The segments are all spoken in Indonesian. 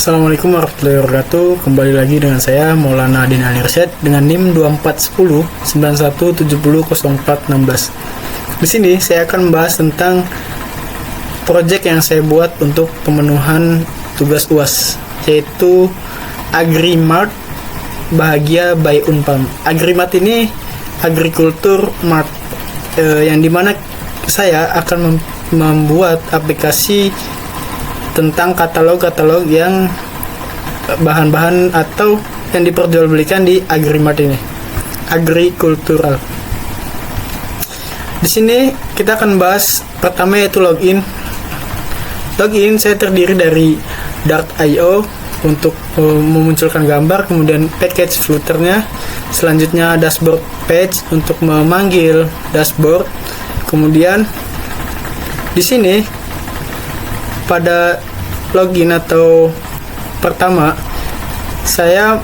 Assalamualaikum warahmatullahi wabarakatuh. Kembali lagi dengan saya Maulana Adin Ali Rashid dengan NIM 2410 91700416. Di sini saya akan membahas tentang proyek yang saya buat untuk pemenuhan tugas UAS, yaitu AgriMart Bahagia by Unpam. AgriMart ini Agrikultur Mart, yang dimana saya akan membuat aplikasi tentang katalog-katalog yang bahan-bahan atau yang diperjualbelikan di AgriMart ini, agrikultural. Di sini kita akan bahas pertama yaitu login. Login saya terdiri dari Dart.io untuk memunculkan gambar, kemudian package footernya, selanjutnya dashboard page untuk memanggil dashboard. Kemudian di sini pada login atau pertama saya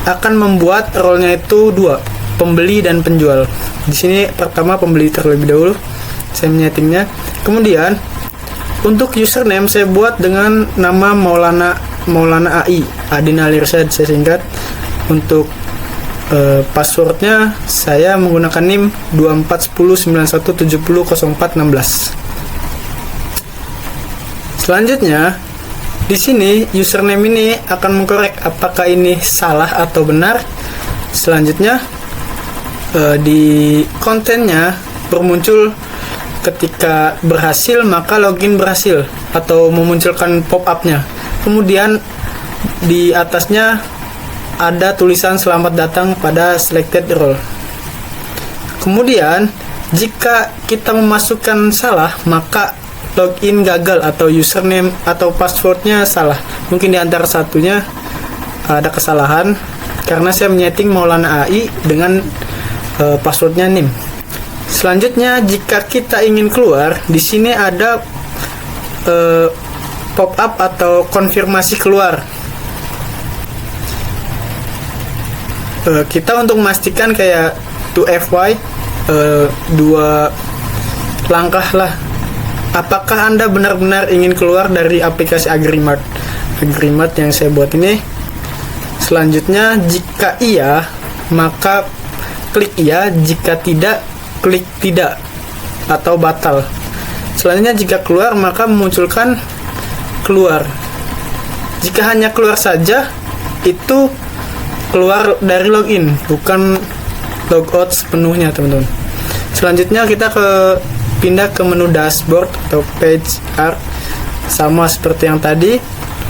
akan membuat role-nya itu dua, pembeli dan penjual. Di sini pertama pembeli terlebih dahulu, saya menyetingnya. Kemudian untuk username saya buat dengan nama Maulana AI, Adin Ali Rashid saya singkat. Untuk passwordnya saya menggunakan NIM 241091700416. Selanjutnya, di sini username ini akan mengkorek apakah ini salah atau benar. Selanjutnya, di kontennya bermuncul ketika berhasil maka login berhasil atau memunculkan pop-up-nya. Kemudian di atasnya ada tulisan selamat datang pada selected role. Kemudian, jika kita memasukkan salah maka login gagal atau username atau passwordnya salah. Mungkin di antara satunya ada kesalahan karena saya menyeting Maulana AI dengan passwordnya NIM. Selanjutnya jika kita ingin keluar, di sini ada pop up atau konfirmasi keluar. Kita untuk memastikan kayak 2FY, dua langkah lah. Apakah Anda benar-benar ingin keluar dari aplikasi AgriMart yang saya buat ini? Selanjutnya, jika iya, maka klik iya, jika tidak, klik tidak atau batal. Selanjutnya, jika keluar, maka memunculkan keluar. Jika hanya keluar saja, itu keluar dari login, bukan logout sepenuhnya, teman-teman. Selanjutnya, kita pindah ke menu dashboard atau page art, sama seperti yang tadi.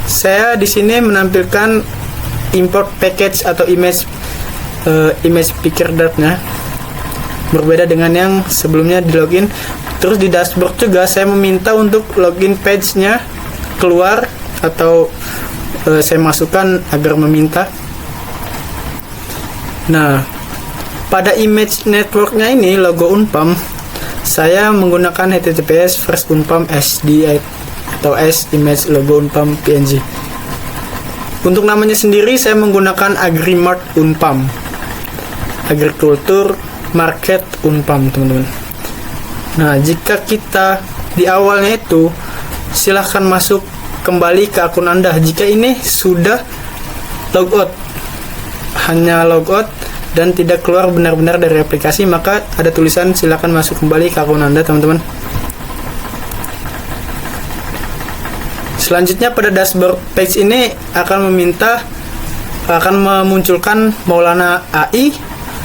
Saya di sini menampilkan import package atau image picker dart-nya, berbeda dengan yang sebelumnya di login. Terus di dashboard juga saya meminta untuk login page-nya keluar atau saya masukkan agar meminta. Nah, pada image network-nya ini logo Unpam, saya menggunakan HTTPS first Unpam SD atau S image logo Unpam PNG. Untuk namanya sendiri saya menggunakan AgriMart Unpam, Agrikultur Market Unpam, teman-teman. Nah, jika kita di awalnya itu silahkan masuk kembali ke akun Anda. Jika ini sudah logout, hanya logout dan tidak keluar benar-benar dari aplikasi, maka ada tulisan silakan masuk kembali ke akun Anda, teman-teman. Selanjutnya pada dashboard page ini akan memunculkan Maulana AI.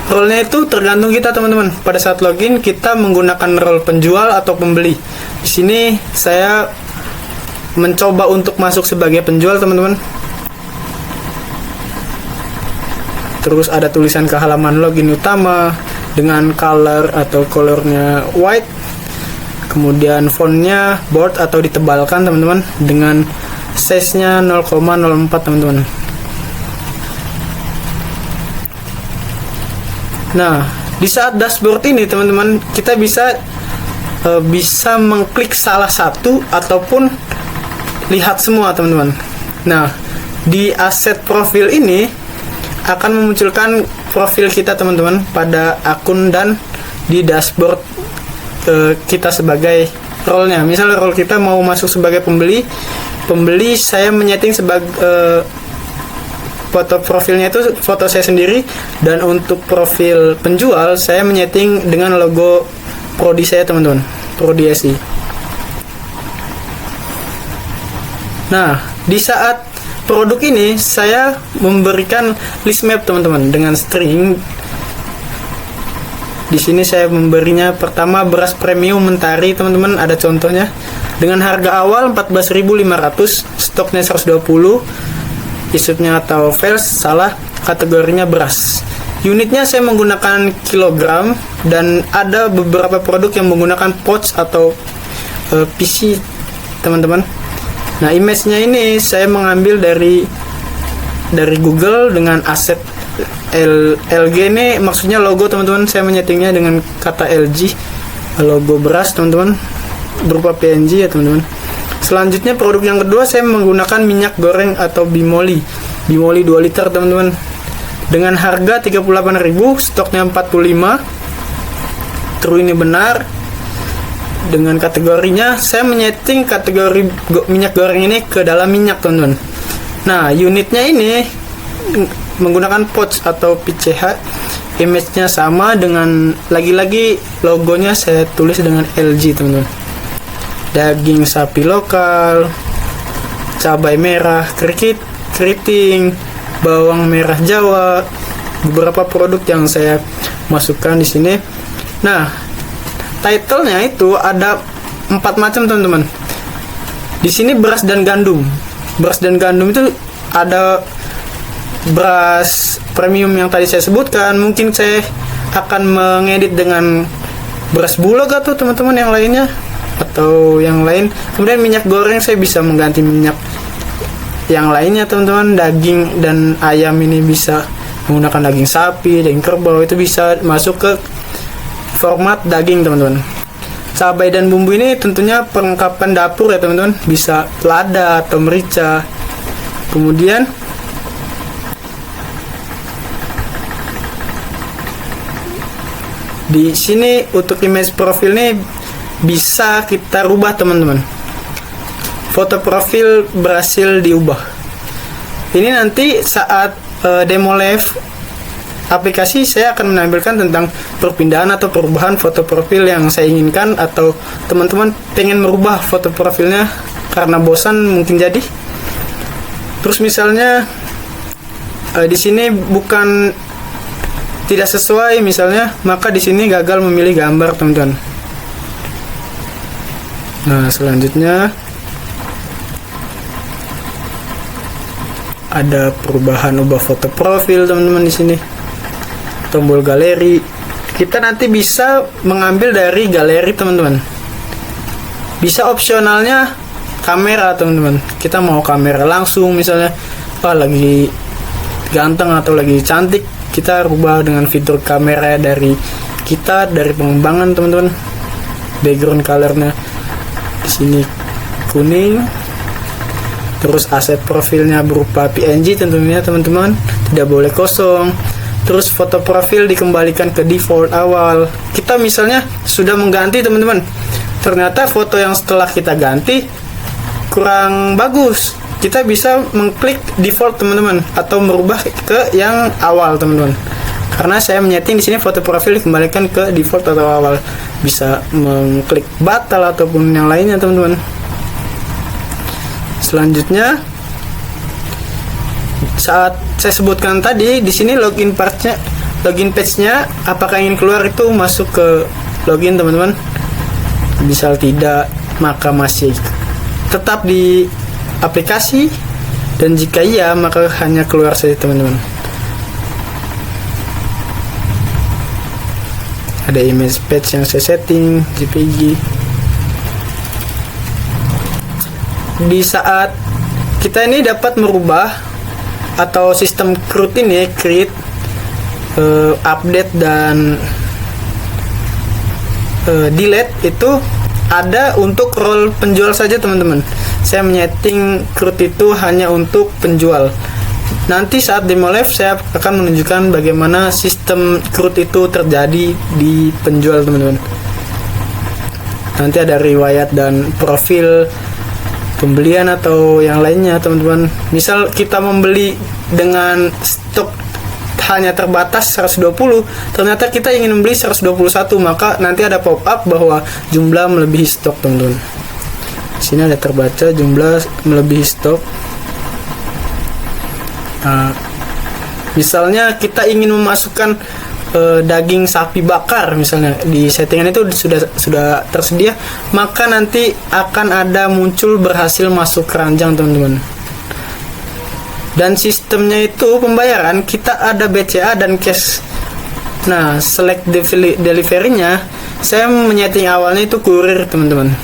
Role-nya itu tergantung kita, teman-teman. Pada saat login kita menggunakan role penjual atau pembeli. Di sini saya mencoba untuk masuk sebagai penjual, teman-teman. Terus ada tulisan ke halaman login utama dengan color atau colornya white. Kemudian fontnya bold atau ditebalkan, teman-teman, dengan size-nya 0,04, teman-teman. Nah, di saat dashboard ini, teman-teman, kita bisa mengklik salah satu ataupun lihat semua, teman-teman. Nah, di aset profil ini akan memunculkan profil kita, teman-teman, pada akun dan di dashboard kita sebagai role-nya. Misalnya role kita mau masuk sebagai pembeli, pembeli saya menyeting sebagai foto profilnya itu foto saya sendiri, dan untuk profil penjual saya menyeting dengan logo prodi saya teman-teman, prodi SI. Nah, di saat produk ini saya memberikan list map teman-teman dengan string. Di sini saya memberinya pertama beras premium Mentari teman-teman, ada contohnya dengan harga awal 14.500, stoknya 120, isutnya atau fails salah, kategorinya beras. Unitnya saya menggunakan kilogram, dan ada beberapa produk yang menggunakan pouch atau PC teman-teman. Nah, image-nya ini saya mengambil dari Google dengan aset LG, ini maksudnya logo teman-teman, saya menyetingnya dengan kata LG, logo beras teman-teman, berupa PNG ya teman-teman. Selanjutnya produk yang kedua saya menggunakan minyak goreng atau Bimoli 2 liter teman-teman, dengan harga 38.000, stoknya 45. True, ini benar. Dengan kategorinya saya menyeting kategori minyak goreng ini ke dalam minyak teman-teman. Nah, unitnya ini menggunakan pouch atau PCH, image-nya sama, dengan lagi-lagi logonya saya tulis dengan LG teman-teman. Daging sapi lokal, cabai merah keriting, bawang merah Jawa, beberapa produk yang saya masukkan di sini. Nah, title-nya itu ada 4 macam teman-teman. Di sini beras dan gandum. Beras dan gandum itu ada beras premium yang tadi saya sebutkan. Mungkin saya akan mengedit dengan beras bulog atau teman-teman yang lainnya, atau yang lain. Kemudian minyak goreng saya bisa mengganti minyak yang lainnya teman-teman. Daging dan ayam ini bisa menggunakan daging sapi, daging kerbau, itu bisa masuk ke format daging teman-teman. Cabai dan bumbu ini tentunya perlengkapan dapur ya teman-teman, bisa lada atau merica. Kemudian di sini untuk image profil ini bisa kita rubah teman-teman. Foto profil berhasil diubah. Ini nanti saat demo live aplikasi saya akan menampilkan tentang perpindahan atau perubahan foto profil yang saya inginkan, atau teman-teman pengen merubah foto profilnya karena bosan mungkin jadi. Terus misalnya di sini bukan tidak sesuai misalnya, maka di sini gagal memilih gambar teman-teman. Nah, selanjutnya ada perubahan ubah foto profil teman-teman. Di sini tombol galeri, kita nanti bisa mengambil dari galeri teman-teman. Bisa opsionalnya kamera teman-teman, kita mau kamera langsung misalnya, lagi ganteng atau lagi cantik, kita rubah dengan fitur kamera dari kita, dari pengembangan teman-teman. Background colornya di sini kuning, terus aset profilnya berupa PNG tentunya teman-teman, tidak boleh kosong. Terus foto profil dikembalikan ke default awal. Kita misalnya sudah mengganti teman-teman, ternyata foto yang setelah kita ganti kurang bagus, kita bisa mengklik default teman-teman, atau merubah ke yang awal teman-teman. Karena saya menyeting di sini foto profil dikembalikan ke default atau awal, bisa mengklik batal ataupun yang lainnya teman-teman. Selanjutnya, saat saya sebutkan tadi di sini login page-nya, apakah ingin keluar itu masuk ke login teman-teman. Misal tidak, maka masih tetap di aplikasi, dan jika iya maka hanya keluar saja teman-teman. Ada image page yang saya setting JPG. Di saat kita ini dapat merubah atau sistem CRUD ini, create, update dan delete, itu ada untuk role penjual saja teman-teman. Saya menyeting CRUD itu hanya untuk penjual. Nanti saat demo live saya akan menunjukkan bagaimana sistem CRUD itu terjadi di penjual teman-teman. Nanti ada riwayat dan profil pembelian atau yang lainnya teman-teman. Misal kita membeli dengan stok hanya terbatas 120, ternyata kita ingin membeli 121, maka nanti ada pop up bahwa jumlah melebihi stok teman-teman. Sini ada terbaca jumlah melebihi stok. Misalnya kita ingin memasukkan daging sapi bakar, misalnya di settingan itu sudah tersedia, maka nanti akan ada muncul berhasil masuk keranjang teman-teman. Dan sistemnya itu pembayaran kita ada BCA dan cash. Nah, select delivery-nya saya menyeting awalnya itu kurir teman-teman,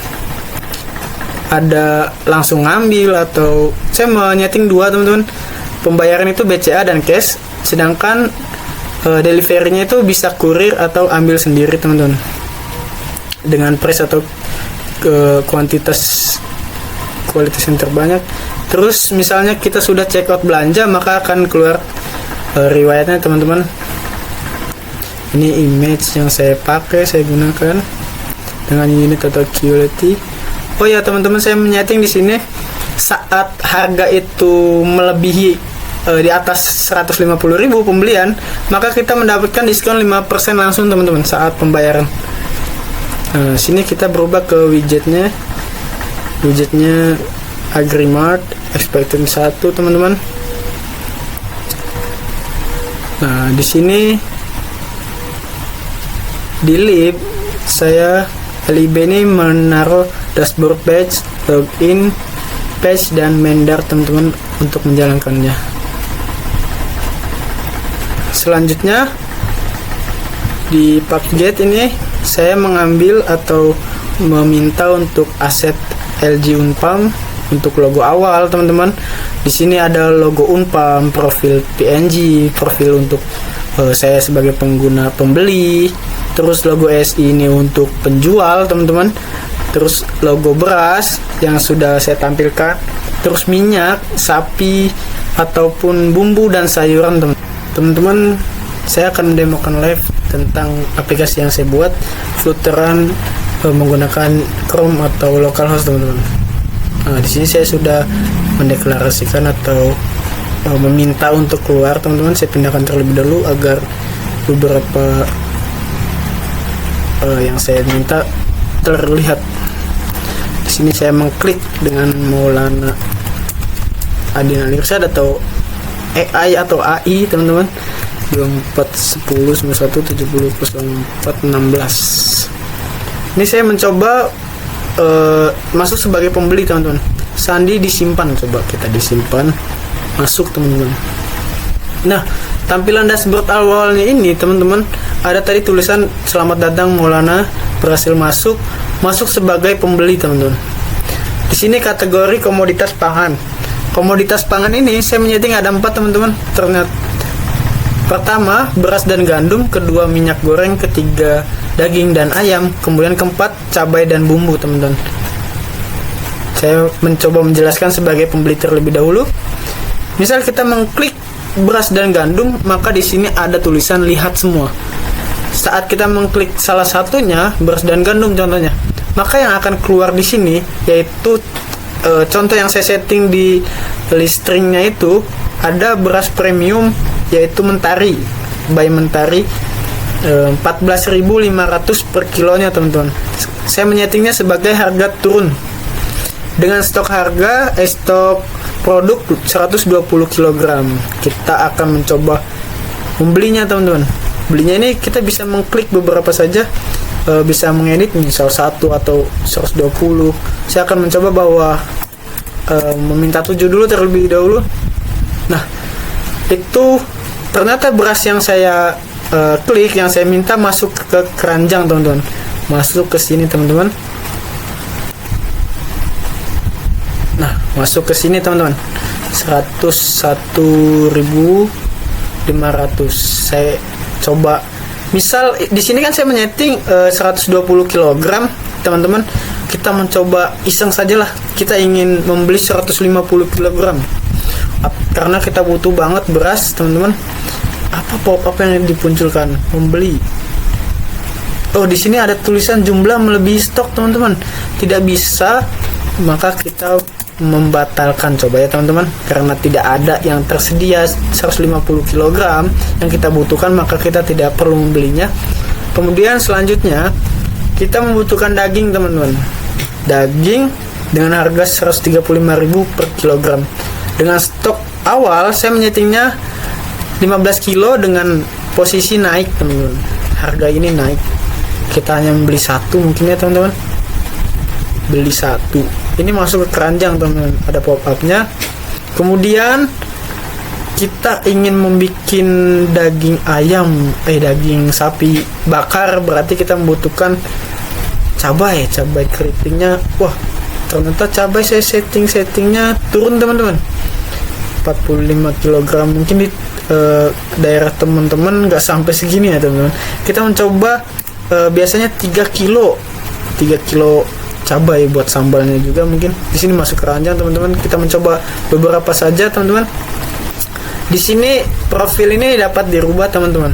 ada langsung ngambil, atau saya menyeting dua teman-teman. Pembayaran itu BCA dan cash, sedangkan delivery-nya itu bisa kurir atau ambil sendiri teman-teman, dengan price atau kualitas yang terbanyak. Terus misalnya kita sudah check out belanja, maka akan keluar riwayatnya teman-teman. Ini image yang saya pakai, saya gunakan dengan unit atau quality. Oh ya teman-teman, saya menyeting di sini saat harga itu melebihi di atas 150.000 pembelian, maka kita mendapatkan diskon 5% langsung teman-teman saat pembayaran. Nah, sini kita berubah ke widgetnya Agrimart expected 1 teman-teman. Nah, di sini di lib saya LIB ini menaruh dashboard page, login page, dan mendar teman-teman untuk menjalankannya. Selanjutnya di package ini saya mengambil atau meminta untuk aset LG Unpam untuk logo awal teman-teman. Di sini ada logo Unpam, profil PNG, profil untuk saya sebagai pengguna pembeli, terus logo SI ini untuk penjual teman-teman, terus logo beras yang sudah saya tampilkan, terus minyak sapi ataupun bumbu dan sayuran teman-teman. Saya akan mendemokan live tentang aplikasi yang saya buat, Flutteran menggunakan Chrome atau localhost teman-teman. Nah, di sini saya sudah mendeklarasikan atau meminta untuk keluar teman-teman. Saya pindahkan terlebih dahulu agar beberapa yang saya minta terlihat. Di sini saya mengklik dengan Maulana Adin Alirsad atau AI atau AI teman-teman, 241091700416. Ini saya mencoba masuk sebagai pembeli teman-teman. Sandi disimpan, coba kita disimpan, masuk teman-teman. Nah, tampilan dashboard awalnya ini teman-teman, ada tadi tulisan selamat datang Maulana, berhasil masuk sebagai pembeli teman-teman. Di sini kategori komoditas pangan. Komoditas pangan ini saya menyeting ada 4 teman-teman. Ternyata pertama beras dan gandum, kedua minyak goreng, ketiga daging dan ayam, kemudian keempat cabai dan bumbu teman-teman. Saya mencoba menjelaskan sebagai pembeli terlebih dahulu. Misal kita mengklik beras dan gandum, maka di sini ada tulisan lihat semua. Saat kita mengklik salah satunya, beras dan gandum contohnya, maka yang akan keluar di sini yaitu contoh yang saya setting di listingnya itu ada beras premium yaitu Mentari, by Mentari, 14.500 per kilonya teman-teman. Saya menyetingnya sebagai harga turun dengan stok produk 120 kg. Kita akan mencoba membelinya teman-teman. Belinya ini kita bisa mengklik beberapa saja, bisa mengedit misal 1 atau 120. Saya akan mencoba bahwa meminta 7 dulu terlebih dahulu. Nah, itu ternyata beras yang saya klik, yang saya minta masuk ke keranjang teman-teman. Masuk ke sini teman-teman. Nah, masuk ke sini teman-teman. 101.500. Saya coba. Misal di sini kan saya menyeting 120 kg, teman-teman. Kita mencoba iseng sajalah. Kita ingin membeli 150 kg. Karena kita butuh banget beras, teman-teman. Apa pop-up yang dipunculkan? Membeli. Oh, di sini ada tulisan jumlah melebihi stok, teman-teman. Tidak bisa, maka kita membatalkan coba ya teman-teman, karena tidak ada yang tersedia 150 kg yang kita butuhkan, maka kita tidak perlu membelinya. Kemudian selanjutnya kita membutuhkan daging teman-teman. Daging dengan harga 135.000 per kilogram. Dengan stok awal saya menyetingnya 15 kilo dengan posisi naik teman-teman. Harga ini naik. Kita hanya membeli satu mungkin ya teman-teman. Beli satu. Ini masuk ke keranjang teman-teman. Ada pop-upnya. Kemudian kita ingin membuat daging ayam, daging sapi bakar, berarti kita membutuhkan cabai keritingnya. Wah, ternyata cabai saya settingnya turun teman-teman, 45 kg. Mungkin di daerah teman-teman nggak sampai segini ya teman-teman. Kita mencoba biasanya 3 kilo cabai buat sambalnya juga. Mungkin di sini masuk keranjang teman-teman. Kita mencoba beberapa saja teman-teman. Di sini profil ini dapat dirubah teman-teman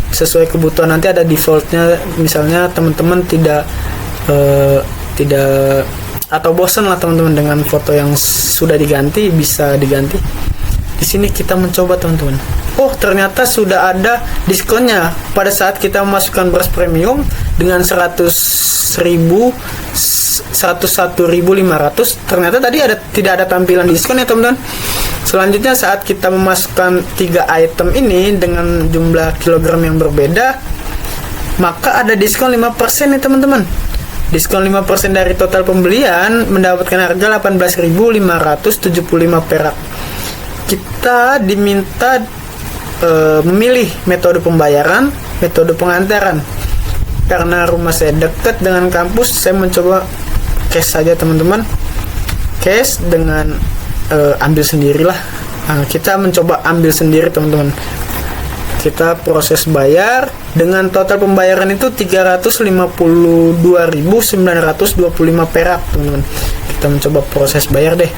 sesuai kebutuhan. Nanti ada defaultnya, misalnya teman-teman tidak atau bosan lah teman-teman dengan foto yang sudah diganti, bisa diganti. Di sini kita mencoba teman-teman. Oh, ternyata sudah ada diskonnya pada saat kita memasukkan beras premium dengan 101.500. Ternyata tadi tidak ada tampilan diskon ya teman-teman. Selanjutnya saat kita memasukkan 3 item ini dengan jumlah kilogram yang berbeda, maka ada diskon 5% nih teman-teman. Diskon 5% dari total pembelian mendapatkan harga 18.575 perak. Kita diminta memilih metode pembayaran, metode pengantaran. Karena rumah saya dekat dengan kampus, saya mencoba cash saja teman-teman. Cash dengan ambil sendirilah. Kita mencoba ambil sendiri teman-teman. Kita proses bayar dengan total pembayaran itu 352.925 perak teman-teman. Kita mencoba proses bayar deh.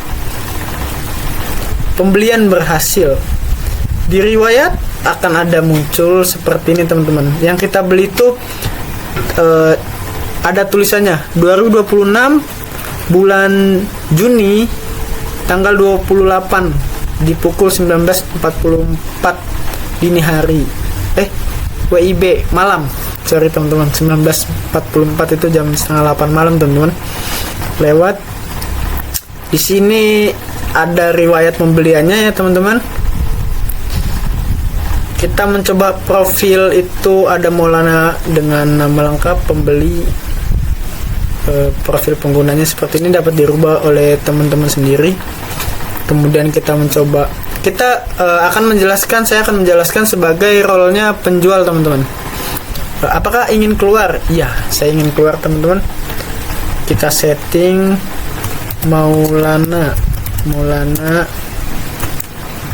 Pembelian berhasil. Di riwayat akan ada muncul seperti ini teman-teman. Yang kita beli itu ada tulisannya 2026 bulan Juni tanggal 28 di pukul 19.44 dini hari. WIB malam. Sorry teman-teman, 19.44 itu jam setengah 8 malam teman-teman. Lewat. Di sini ada riwayat pembeliannya ya teman-teman. Kita mencoba profil itu, ada Maulana dengan nama lengkap pembeli. Profil penggunanya seperti ini, dapat dirubah oleh teman-teman sendiri. Kemudian kita mencoba, saya akan menjelaskan sebagai role-nya penjual teman-teman. Apakah ingin keluar? Iya, saya ingin keluar teman-teman. Kita setting Maulana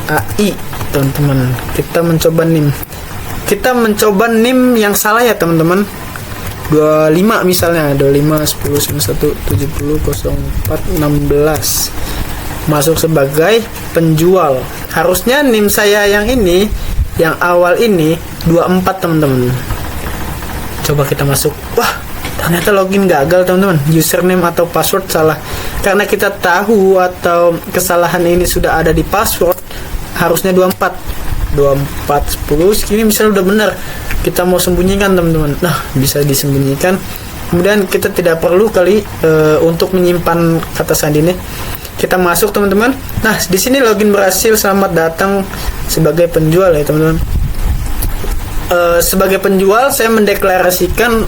AI teman-teman. Kita mencoba NIM yang salah ya teman-teman. 25 misalnya, 25 10 91 70 04 16. Masuk sebagai penjual. Harusnya NIM saya yang ini, yang awal ini 24 teman-teman. Coba kita masuk. Wah, ternyata login gagal teman-teman. Username atau password salah. Karena kita tahu atau kesalahan ini sudah ada di password, harusnya 24 10 segini misalnya udah benar. Kita mau sembunyikan teman-teman. Nah, bisa disembunyikan. Kemudian kita tidak perlu untuk menyimpan kata sandi ini. Kita masuk teman-teman. Nah, di sini login berhasil. Selamat datang sebagai penjual ya teman-teman. Sebagai penjual saya mendeklarasikan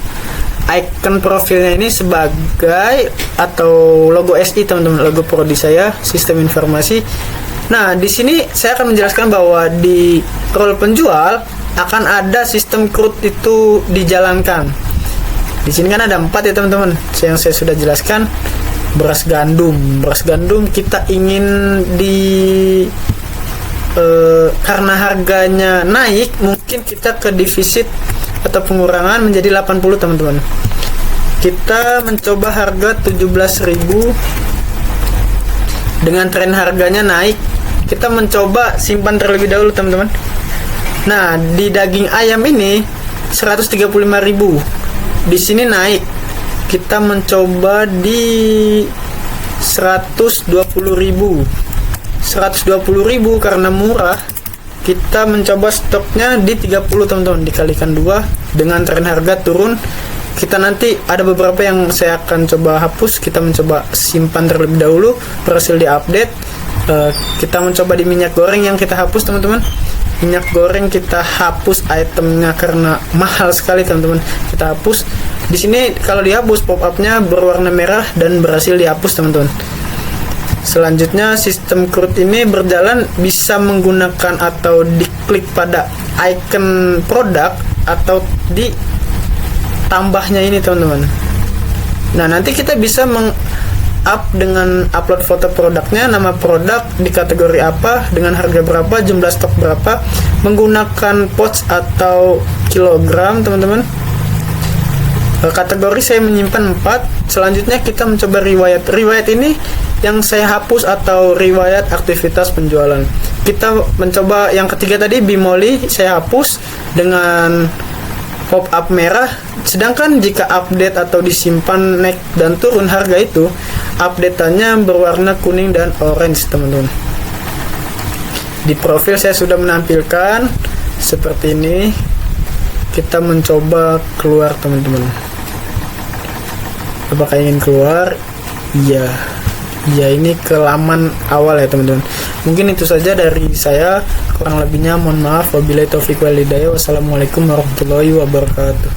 icon profilnya ini sebagai atau logo SI teman-teman, logo prodi saya, sistem informasi. Nah, di sini saya akan menjelaskan bahwa di role penjual akan ada sistem CRUD itu dijalankan. Di sini kan ada 4 ya teman-teman. Yang saya sudah jelaskan. Beras gandum kita ingin karena harganya naik, mungkin kita ke defisit atau pengurangan menjadi 80 teman-teman. Kita mencoba harga 17.000 dengan tren harganya naik. Kita mencoba simpan terlebih dahulu teman-teman. Nah, di daging ayam ini 135.000. Di sini naik. Kita mencoba di 120.000 karena murah. Kita mencoba stoknya di 30 teman-teman, dikalikan 2 dengan tren harga turun. Kita nanti ada beberapa yang saya akan coba hapus, kita mencoba simpan terlebih dahulu, berhasil diupdate. Kita mencoba di minyak goreng yang kita hapus teman-teman. Minyak goreng kita hapus itemnya karena mahal sekali teman-teman. Kita hapus. Di sini kalau dihapus pop-upnya berwarna merah dan berhasil dihapus teman-teman. Selanjutnya sistem CRUD ini berjalan bisa menggunakan atau diklik pada icon produk atau di tambahnya ini teman-teman. Nah nanti kita bisa meng-up dengan upload foto produknya, nama produk, di kategori apa, dengan harga berapa, jumlah stok berapa, menggunakan pouch atau kilogram teman-teman. Kategori saya menyimpan 4. Selanjutnya kita mencoba riwayat. Riwayat ini yang saya hapus atau riwayat aktivitas penjualan. Kita mencoba yang ketiga tadi, Bimoli, saya hapus dengan pop-up merah. Sedangkan jika update atau disimpan naik dan turun harga itu, update-nya berwarna kuning dan orange teman-teman. Di profil saya sudah menampilkan seperti ini. Kita mencoba keluar teman-teman. Apakah ingin keluar? Iya. Ya ini ke laman awal ya teman-teman. Mungkin itu saja dari saya, kurang lebihnya mohon maaf. Wabillahi taufiq wal hidayah. Wassalamualaikum warahmatullahi wabarakatuh.